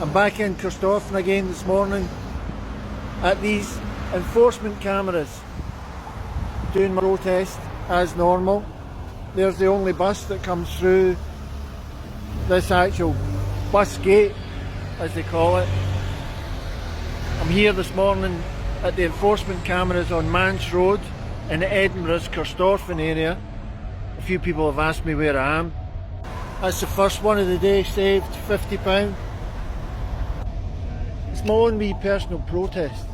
I'm back in Corstorphine again this morning at these enforcement cameras doing my protest as normal. There's the only bus that comes through this actual bus gate, as they call it. I'm here this morning at the enforcement cameras on Manse Road in Edinburgh's Corstorphine area. A few people have asked me where I am. That's the first one of the day saved, £50. It's my own wee personal protest.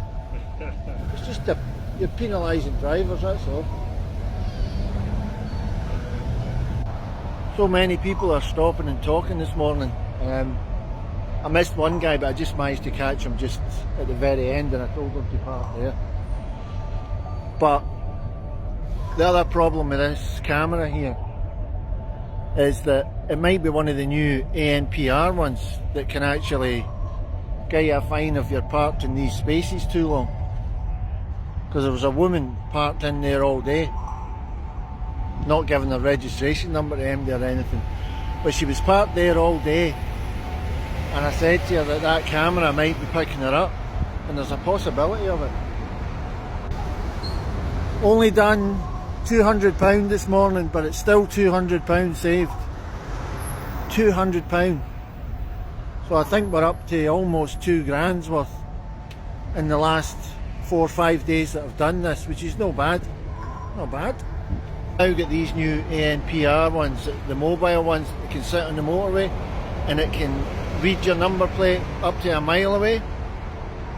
It's just you're penalising drivers, that's all. So many people are stopping and talking this morning. I missed one guy, but I just managed to catch him just at the very end, and I told him to park there. But the other problem with this camera here is that it might be one of the new ANPR ones that can actually get you a fine if you're parked in these spaces too long. Because there was a woman parked in there all day, not given a registration number to MD or anything, but she was parked there all day, and I said to her that that camera might be picking her up, and there's a possibility of it. Only done £200 this morning, but it's still £200 saved. £200. So I think we're up to almost £2,000 worth in the last 4 or 5 days that I've done this, which is no bad. Not bad. Now get these new ANPR ones, the mobile ones that can sit on the motorway, and it can read your number plate up to a mile away,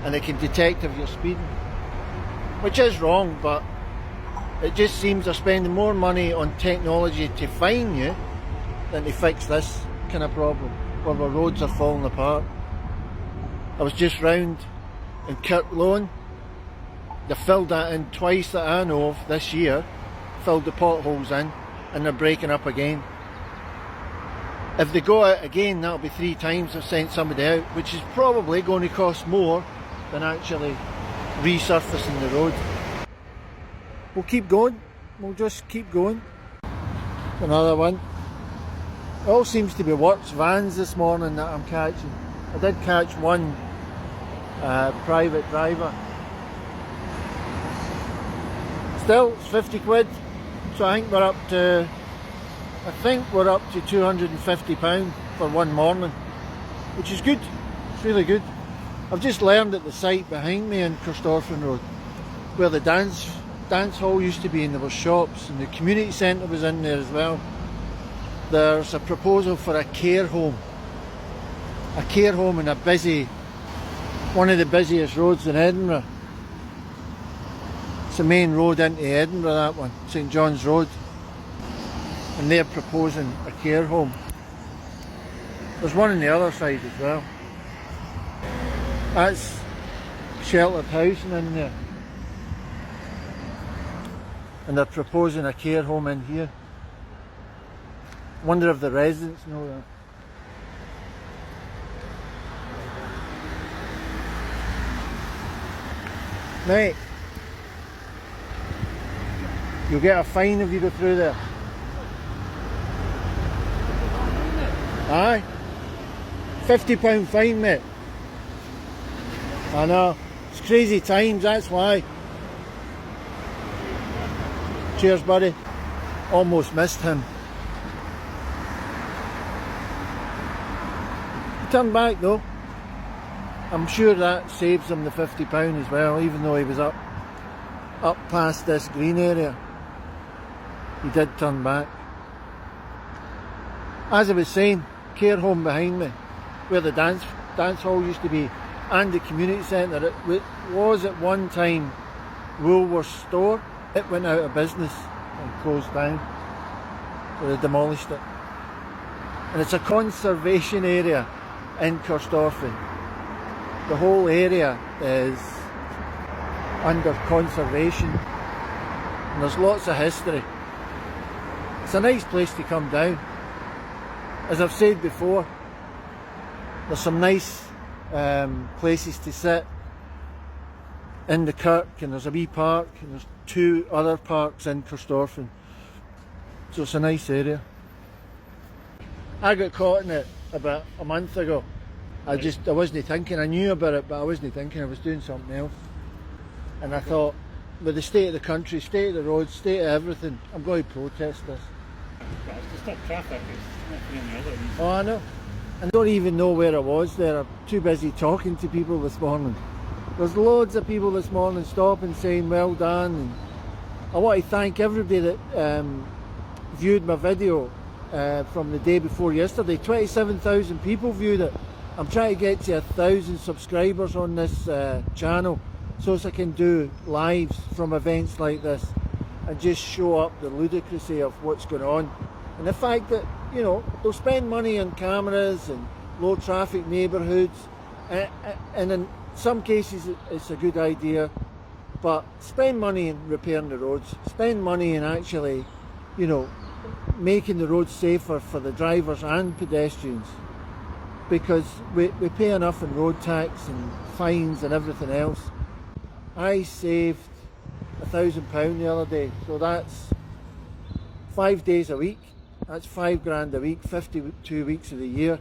and it can detect if you're speeding. Which is wrong, but it just seems they're spending more money on technology to fine you than to fix this kind of problem, where the roads are falling apart. I was just round in Kirkloan. They filled that in twice that I know of this year, filled the potholes in, and they're breaking up again. If they go out again, that'll be 3 times they've sent somebody out, which is probably going to cost more than actually resurfacing the road. We'll keep going, we'll just keep going. Another one. It all seems to be works vans this morning that I'm catching. I did catch one private driver. Still, it's 50 quid, so I think we're up to £250 for one morning, which is good. It's really good. I've just learned that the site behind me in Corstorphine Road, where the dance hall used to be, and there were shops, and the community centre was in there as well. There's a proposal for a care home in one of the busiest roads in Edinburgh. It's the main road into Edinburgh, that one, St John's Road, and they're proposing a care home. There's one on the other side as well. That's sheltered housing in there, and they're proposing a care home in here. Wonder if the residents know that. Mate, you'll get a fine if you go through there. Aye, £50 fine, mate. I know, it's crazy times, that's why. Cheers, buddy. Almost missed him. Turn back though. I'm sure that saves him the £50 as well, even though he was up past this green area. He did turn back. As I was saying, care home behind me, where the dance hall used to be, and the community centre. It was at one time Woolworths store. It went out of business and closed down, so they demolished it. And it's a conservation area in Corstorphine. The whole area is under conservation, and there's lots of history. It's a nice place to come down. As I've said before, there's some nice places to sit in the kirk, and there's a wee park, and there's 2 other parks in Corstorphine, so it's a nice area. I got caught in it about a month ago, I wasn't thinking. I knew about it, but I wasn't thinking. I was doing something else. And I thought, with the state of the country, state of the roads, state of everything, I'm going to protest this. But it's to stop traffic, it's not for any other reason. Oh, I know. I don't even know where I was there. I'm too busy talking to people this morning. There's loads of people this morning stopping, saying well done. And I want to thank everybody that viewed my video from the day before yesterday. 27,000 people viewed it. I'm trying to get to 1,000 subscribers on this channel, so as I can do lives from events like this and just show up the ludicrousy of what's going on, and the fact that, you know, they'll spend money on cameras and low traffic neighbourhoods, and in some cases it's a good idea, but spend money in repairing the roads, spend money in actually, you know, making the roads safer for the drivers and pedestrians, because we pay enough in road tax and fines and everything else. I saved £1,000 the other day, so that's 5 days a week, that's £5 grand a week, 52 weeks of the year.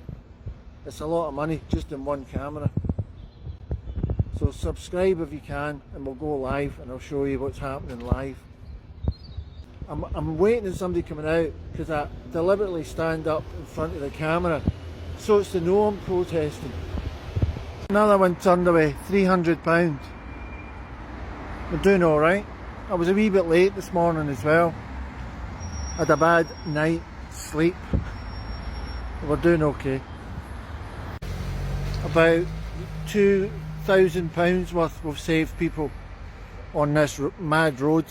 It's a lot of money just in one camera. So subscribe if you can, and we'll go live and I'll show you what's happening live. I'm waiting on somebody coming out, because I deliberately stand up in front of the camera so it's to know I'm protesting. Another one turned away, £300. We're doing alright. I was a wee bit late this morning as well. Had a bad night's sleep. We're doing okay. About £2,000 worth we've saved people on this mad road.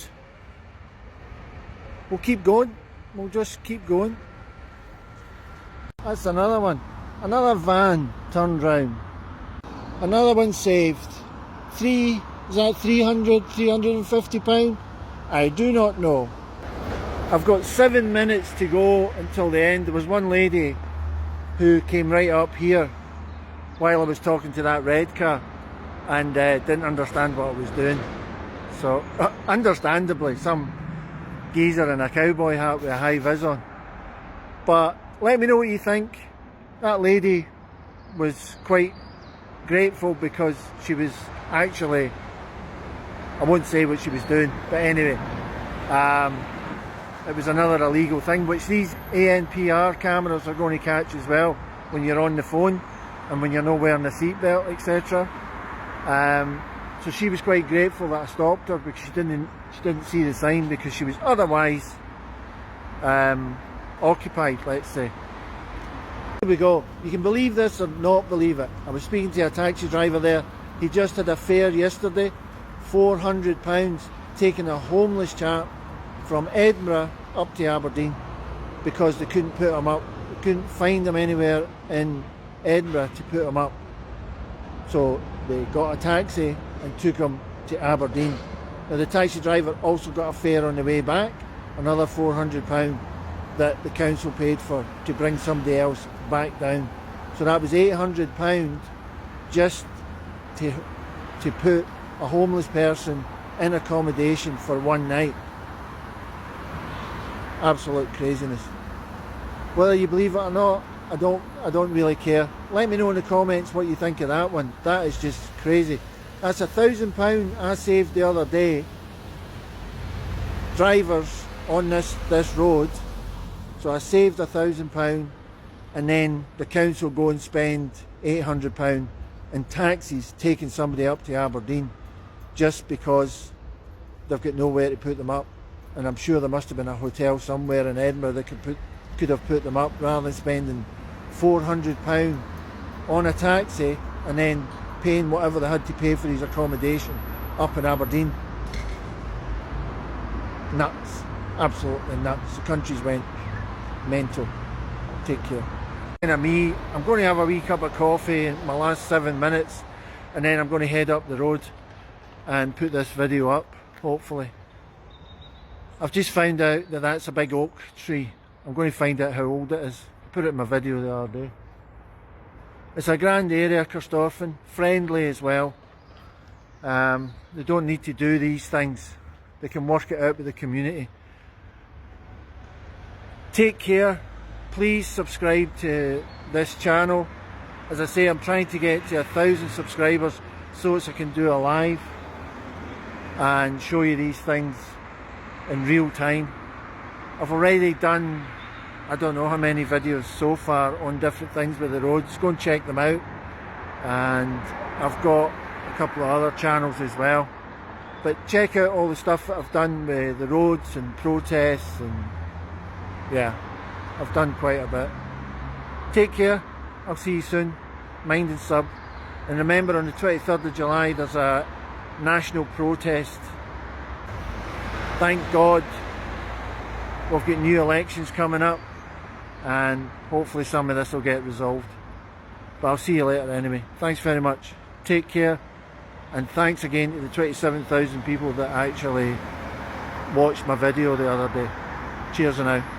We'll keep going. We'll just keep going. That's another one. Another van turned round. Another one saved. Is that £350? I do not know. I've got 7 minutes to go until the end. There was one lady who came right up here while I was talking to that red car and didn't understand what I was doing. So, understandably, some geezer in a cowboy hat with a high vis on. But let me know what you think. That lady was quite grateful because she was actually, I won't say what she was doing, but anyway, it was another illegal thing, which these ANPR cameras are going to catch as well when you're on the phone and when you're not wearing a seatbelt, etc. So she was quite grateful that I stopped her, because she didn't see the sign, because she was otherwise occupied, let's say. Here we go. You can believe this or not believe it. I was speaking to a taxi driver there. He just had a fare yesterday, £400, taking a homeless chap from Edinburgh up to Aberdeen, because they couldn't put him up. They couldn't find him anywhere in Edinburgh to put him up. So they got a taxi and took him to Aberdeen. Now the taxi driver also got a fare on the way back, another £400 that the council paid for to bring somebody else back down. So that was £800 just to put a homeless person in accommodation for one night. Absolute craziness. Whether you believe it or not, I don't really care. Let me know in the comments what you think of that one. That is just crazy. That's £1,000 I saved the other day. Drivers on this road. So I saved £1,000, and then the council go and spend £800 in taxis taking somebody up to Aberdeen just because they've got nowhere to put them up. And I'm sure there must have been a hotel somewhere in Edinburgh that could have put them up, rather than spending £400 on a taxi and then paying whatever they had to pay for his accommodation up in Aberdeen. Nuts. Absolutely nuts. The country's went mental. Take care. And I'm going to have a wee cup of coffee in my last 7 minutes, and then I'm going to head up the road and put this video up, hopefully. I've just found out that that's a big oak tree. I'm going to find out how old it is. I put it in my video the other day. It's a grand area, Kirstofan, friendly as well. They don't need to do these things. They can work it out with the community. Take care. Please subscribe to this channel. As I say, I'm trying to get to 1,000 subscribers so as I can do a live and show you these things in real time. I've already done, I don't know how many videos so far on different things with the roads. Go and check them out. And I've got a couple of other channels as well. But check out all the stuff that I've done with the roads and protests, and yeah, I've done quite a bit. Take care, I'll see you soon. Mind and sub. And remember, on the 23rd of July there's a national protest. Thank God we've got new elections coming up, and hopefully some of this will get resolved. But I'll see you later anyway. Thanks very much. Take care. And thanks again to the 27,000 people that actually watched my video the other day. Cheers now.